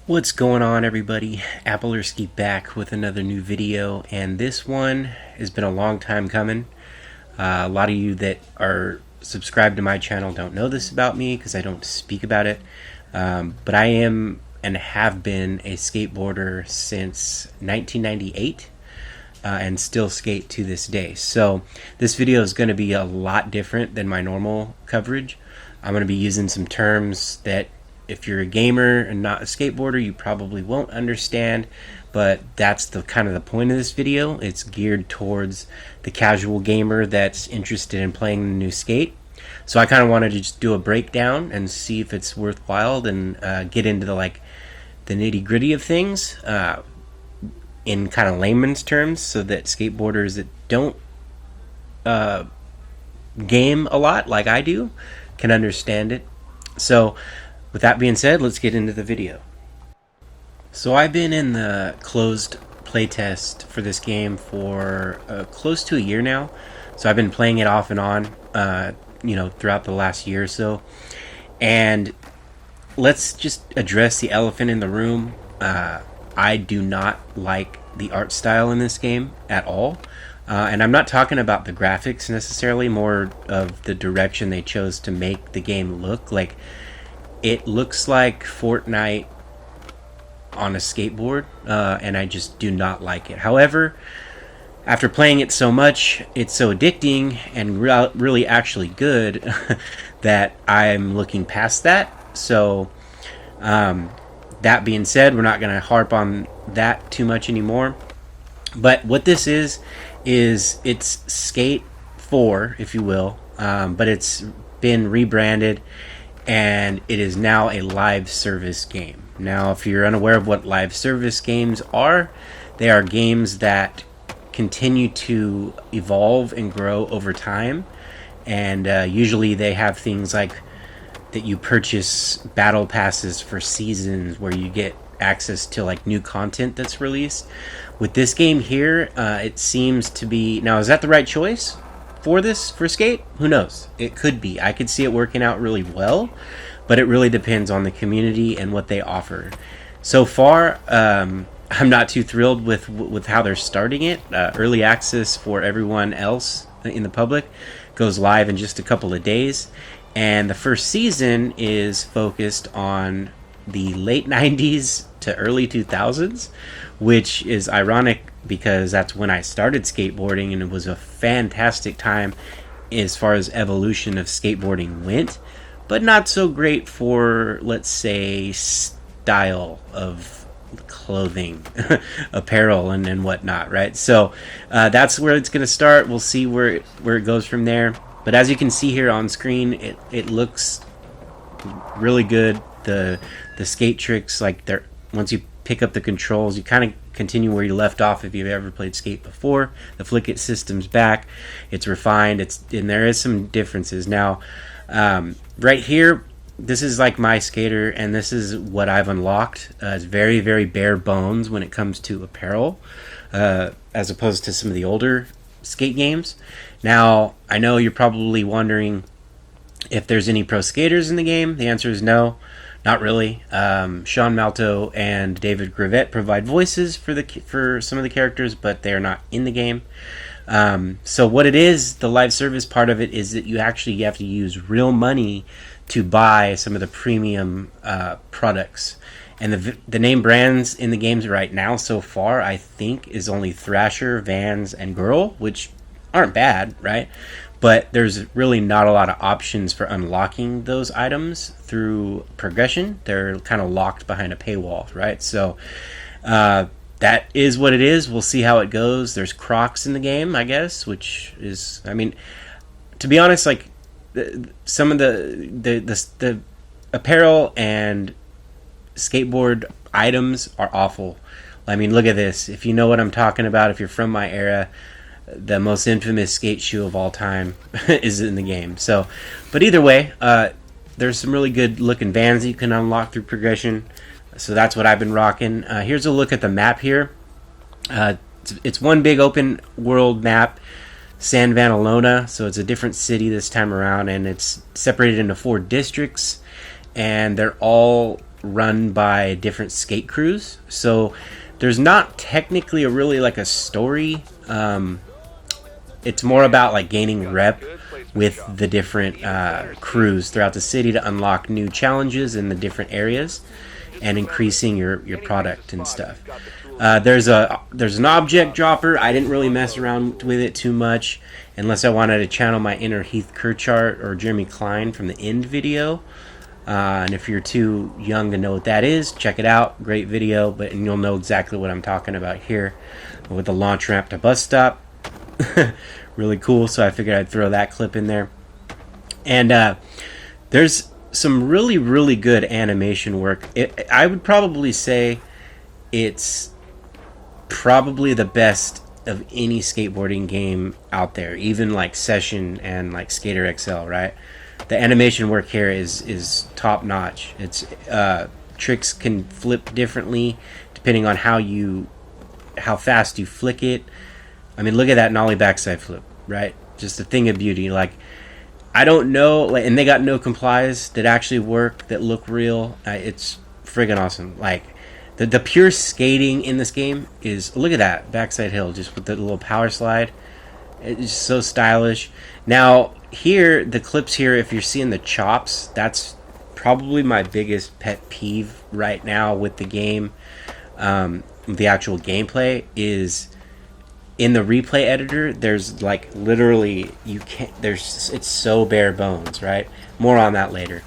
What's going on, everybody? Apparel back with another new video, and this one has been a long time coming. A lot of you that are subscribed to my channel don't know this about me because I don't speak about it, but I am and have been a skateboarder since 1998. And still skate to this day. So this video is going to be a lot different than my normal coverage. I'm going to be using some terms that if you're a gamer and not a skateboarder, you probably won't understand, but that's the kind of the point of this video. It's geared towards the casual gamer that's interested in playing the new skate. So I kind of wanted to just do a breakdown and see if it's worthwhile and get into the nitty gritty of things. In kind of layman's terms, so that skateboarders that don't game a lot like I do can understand it. So with that being said, let's get into the video. So I've been in the closed playtest for this game for close to a year now. So I've been playing it off and on throughout the last year or so. And let's just address the elephant in the room. I do not like the art style in this game at all. And I'm not talking about the graphics necessarily, more of the direction they chose to make the game look. Like, it looks like Fortnite on a skateboard, and I just do not like it. However, after playing it so much, it's so addicting and really actually good that I'm looking past that. So, that being said, we're not going to harp on that too much anymore. But what this is it's Skate 4, if you will, but it's been rebranded, and it is now a live service game. Now, if you're unaware of what live service games are, they are games that continue to evolve and grow over time, and usually they have things like that you purchase battle passes for seasons where you get access to like new content that's released. With this game here, it seems to be, now is that the right choice for Skate? Who knows? It could be. I could see it working out really well, but it really depends on the community and what they offer. So far, I'm not too thrilled with how they're starting it. Early access for everyone else in the public goes live in just a couple of days. And the first season is focused on the late 90s to early 2000s, which is ironic because that's when I started skateboarding, and it was a fantastic time as far as evolution of skateboarding went, but not so great for, let's say, style of clothing, apparel, and whatnot, right? So that's where it's going to start. We'll see where it goes from there. But as you can see here on screen, it looks really good. The skate tricks, like once you pick up the controls, you kind of continue where you left off if you've ever played skate before. The flick it system's back. It's refined. And there is some differences. Now, right here, this is like my skater, and this is what I've unlocked. It's very, very bare bones when it comes to apparel, as opposed to some of the older skate games. Now, I know you're probably wondering if there's any pro skaters in the game. The answer is no, not really. Sean Malto and David Gravett provide voices for some of the characters, but they are not in the game. So what it is, the live service part of it, is that you have to use real money to buy some of the premium products. And the name brands in the games right now so far, I think, is only Thrasher, Vans, and Girl, which aren't bad, right? But there's really not a lot of options for unlocking those items through progression. They're kind of locked behind a paywall, right? So that is what it is. We'll see how it goes. There's Crocs in the game, I guess, which is, I mean, to be honest, like some of the apparel and skateboard items are awful. I mean, look at this. If you know what I'm talking about, if you're from my era, the most infamous skate shoe of all time is in the game. So, but either way, there's some really good looking Vans that you can unlock through progression. So that's what I've been rocking. Here's a look at the map here. It's one big open world map, San Vanalona. So it's a different city this time around, and it's separated into 4 districts, and they're all run by different skate crews. So there's not technically a story. It's more about like gaining rep with the different crews throughout the city to unlock new challenges in the different areas and increasing your product and stuff. There's an object dropper. I didn't really mess around with it too much unless I wanted to channel my inner Heath Kirchart or Jeremy Klein from the End video. And if you're too young to know what that is, check it out. Great video, and you'll know exactly what I'm talking about here with the launch ramp to bus stop. Really cool, so I figured I'd throw that clip in there. And there's some really, really good animation work. I would probably say it's probably the best of any skateboarding game out there, even like Session and like Skater XL, right? The animation work here is top notch. It's tricks can flip differently depending on how fast you flick it. I mean, look at that nollie backside flip, right? Just a thing of beauty. Like, I don't know, and they got no complies that actually work, that look real. It's friggin' awesome. Like, the pure skating in this game is, look at that backside hill, just with the little power slide. It's so stylish. Now, here, the clips here, if you're seeing the chops, that's probably my biggest pet peeve right now with the game. The actual gameplay is, in the replay editor, there's like literally it's so bare bones, right? More on that later.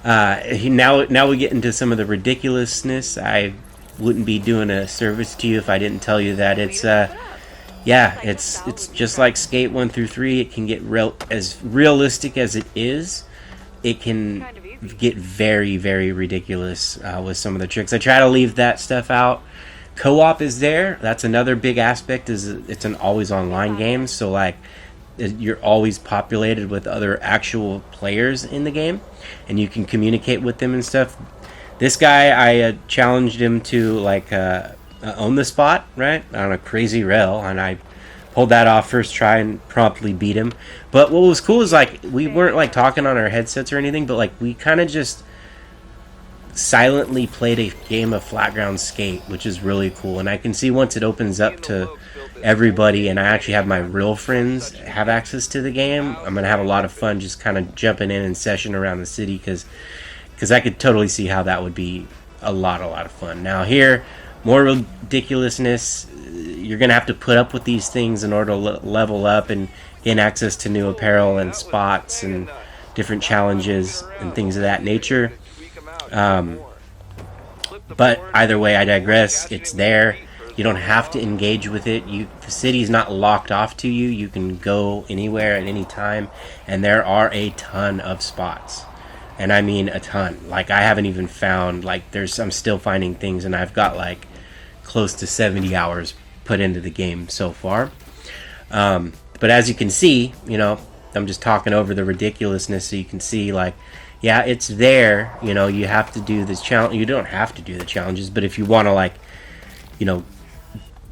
Now we get into some of the ridiculousness. I wouldn't be doing a service to you if I didn't tell you that it's just like Skate 1 through 3. It can get as realistic as it is. It can get very, very ridiculous with some of the tricks. I try to leave that stuff out. Co-op is there. That's another big aspect. Is it's an always online game, so like you're always populated with other actual players in the game, and you can communicate with them and stuff. This guy, I challenged him to like own the spot, right, on a crazy rail, and I pulled that off first try and promptly beat him. But what was cool is like we weren't like talking on our headsets or anything, but like we kind of just silently played a game of flat ground skate, which is really cool. And I can see once it opens up to everybody and I actually have my real friends have access to the game, I'm gonna have a lot of fun just kind of jumping in and session around the city, because I could totally see how that would be a lot of fun. Now here, more ridiculousness. You're gonna have to put up with these things in order to level up and gain access to new apparel and spots and different challenges and things of that nature. But either way, I digress. It's there. You don't have to engage with it. The city's not locked off to you. You can go anywhere at any time, and there are a ton of spots, and I mean a ton. Like I haven't even found I'm still finding things, and I've got like close to 70 hours put into the game so far. But as you can see, I'm just talking over the ridiculousness, so you can see like. Yeah, it's there. You have to do this challenge. You don't have to do the challenges, but if you want to,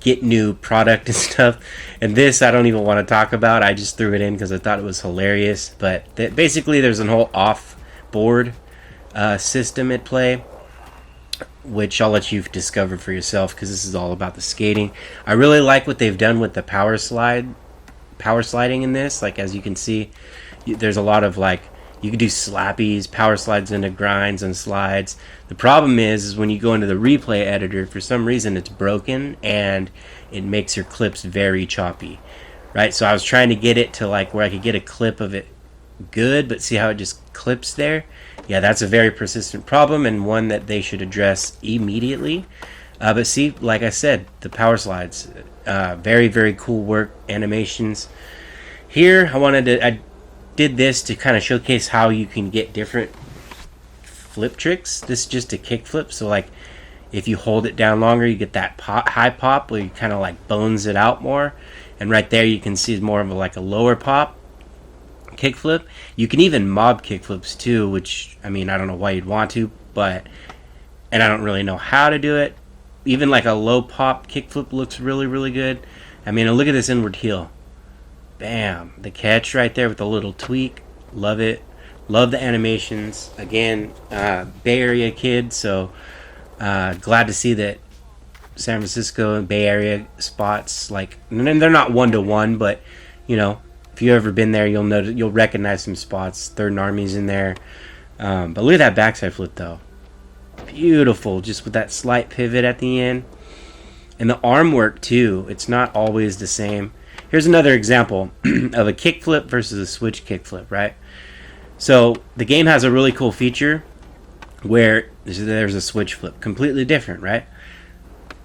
get new product and stuff, and this I don't even want to talk about. I just threw it in because I thought it was hilarious. But basically, there's a whole off-board system at play, which I'll let you discover for yourself because this is all about the skating. I really like what they've done with the power sliding in this. Like as you can see, there's a lot of you can do slappies, power slides into grinds and slides. The problem is when you go into the replay editor, for some reason it's broken and it makes your clips very choppy, right? So I was trying to get it to where I could get a clip of it good, but see how it just clips there? Yeah, that's a very persistent problem and one that they should address immediately. But see, like I said, the power slides, very, very cool work, animations. Here, I did this to kind of showcase how you can get different flip tricks. This is just a kick flip, so if you hold it down longer, you get that high pop where you kind of bones it out more, and right there you can see more of a lower pop kick flip. You can even mob kick flips too, which I don't know why you'd want to, and I don't really know how to do it. Even a low pop kick flip looks really, really good. Look at this inward heel. Bam, the catch right there with the little tweak. Love it. Love the animations. Again, Bay Area kid, so glad to see that San Francisco and Bay Area spots, like, and they're not one to one, but you know, if you've ever been there, you'll recognize some spots. Third and Army's in there. But look at that backside flip though, beautiful, just with that slight pivot at the end, and the arm work too. It's not always the same. Here's another example of a kickflip versus a switch kickflip, right? So the game has a really cool feature where there's a switch flip, completely different, right?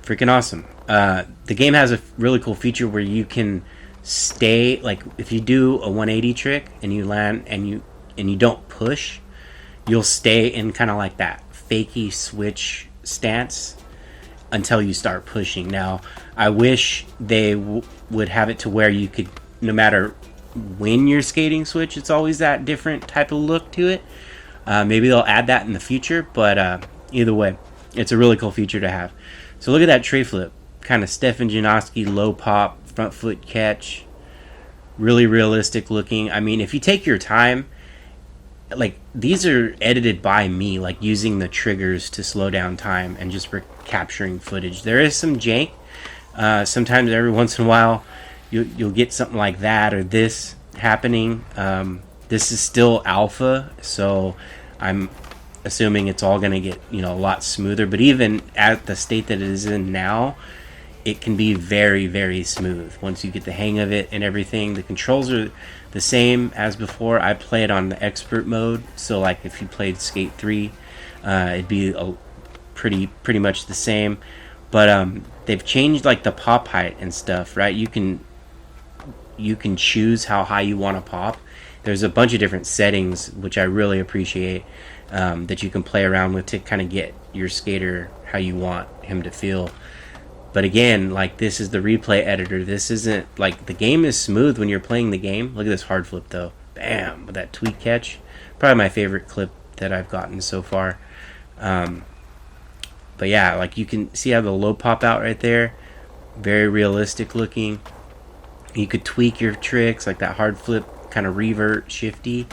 Freaking awesome. The game has a really cool feature where you can stay, like if you do a 180 trick and you land and you don't push, you'll stay in kind of like that fakey switch stance until you start pushing. Now, I wish they would have it to where you could, no matter when you're skating switch, it's always that different type of look to it. Maybe they'll add that in the future, but either way, it's a really cool feature to have. So look at that tray flip, kind of Stefan Janoski low pop, front foot catch, really realistic looking. I mean, if you take your time, like these are edited by me, like using the triggers to slow down time and just capturing footage. There is some jank. Sometimes every once in a while you'll get something like that or this happening. This is still alpha, so I'm assuming it's all going to get, you know, a lot smoother. But even at the state that it is in now, it can be very, very smooth once you get the hang of it and everything. The controls are the same as before. I play it on the expert mode, so like if you played Skate 3, it'd be pretty much the same. But they've changed like the pop height and stuff, right? You can choose how high you want to pop. There's a bunch of different settings, which I really appreciate, that you can play around with to kind of get your skater how you want him to feel. But again, like this is the replay editor. This isn't like, the game is smooth when you're playing the game. Look at this hard flip though. Bam, with that tweak catch. Probably my favorite clip that I've gotten so far. But yeah, like you can see how the low pop out right there. Very realistic looking. You could tweak your tricks like that hard flip, kind of revert shifty.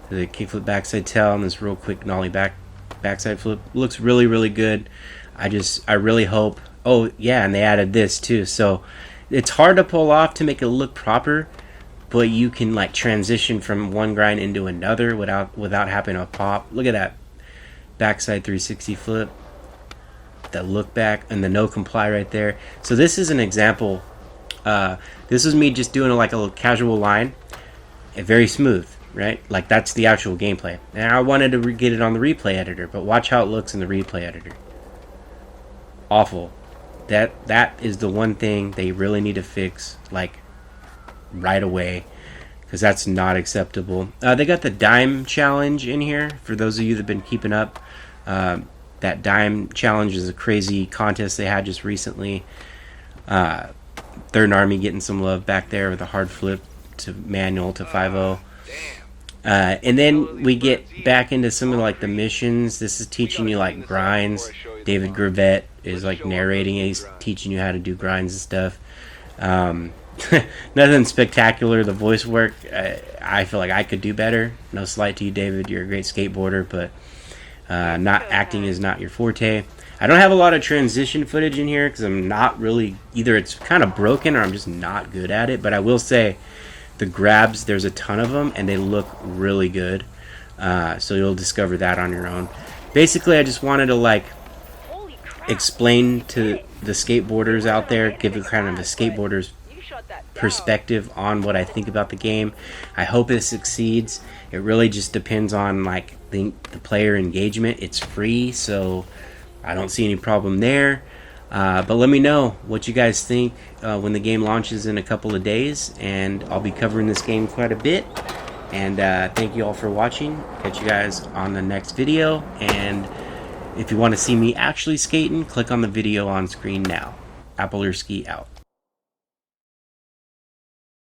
The kickflip backside tail and this real quick nollie backside flip. Looks really, really good. I really hope. Oh yeah, and they added this too. So it's hard to pull off to make it look proper, but you can like transition from one grind into another without having to pop. Look at that backside 360 flip. That look back and the no comply right there. So this is an example. This is me just doing like a little casual line, very smooth, right? Like that's the actual gameplay. And I wanted to get it on the replay editor, but watch how it looks in the replay editor. Awful. That is the one thing they really need to fix, like right away, because that's not acceptable. They got the dime challenge in here for those of you that have been keeping up. That dime challenge is a crazy contest they had just recently. Third Army getting some love back there with a hard flip to manual to 5-0. And then we get back into some of like the missions. This is teaching you like grinds. David Gravett is like narrating it. He's teaching you how to do grinds and stuff. Nothing spectacular. The voice work, I feel like I could do better. No slight to you, David. You're a great skateboarder, but not acting is not your forte. I don't have a lot of transition footage in here because I'm not really, either it's kind of broken or I'm just not good at it. But I will say the grabs, there's a ton of them and they look really good. So you'll discover that on your own. Basically, I just wanted to like explain to the skateboarders out there, give you kind of a skateboarder's perspective on what I think about the game. I hope it succeeds. It really just depends on like the player engagement. It's free, so I don't see any problem there. But let me know what you guys think when the game launches in a couple of days, and I'll be covering this game quite a bit. And thank you all for watching. Catch you guys on the next video, and if you want to see me actually skating, click on the video on screen now. Apparel out.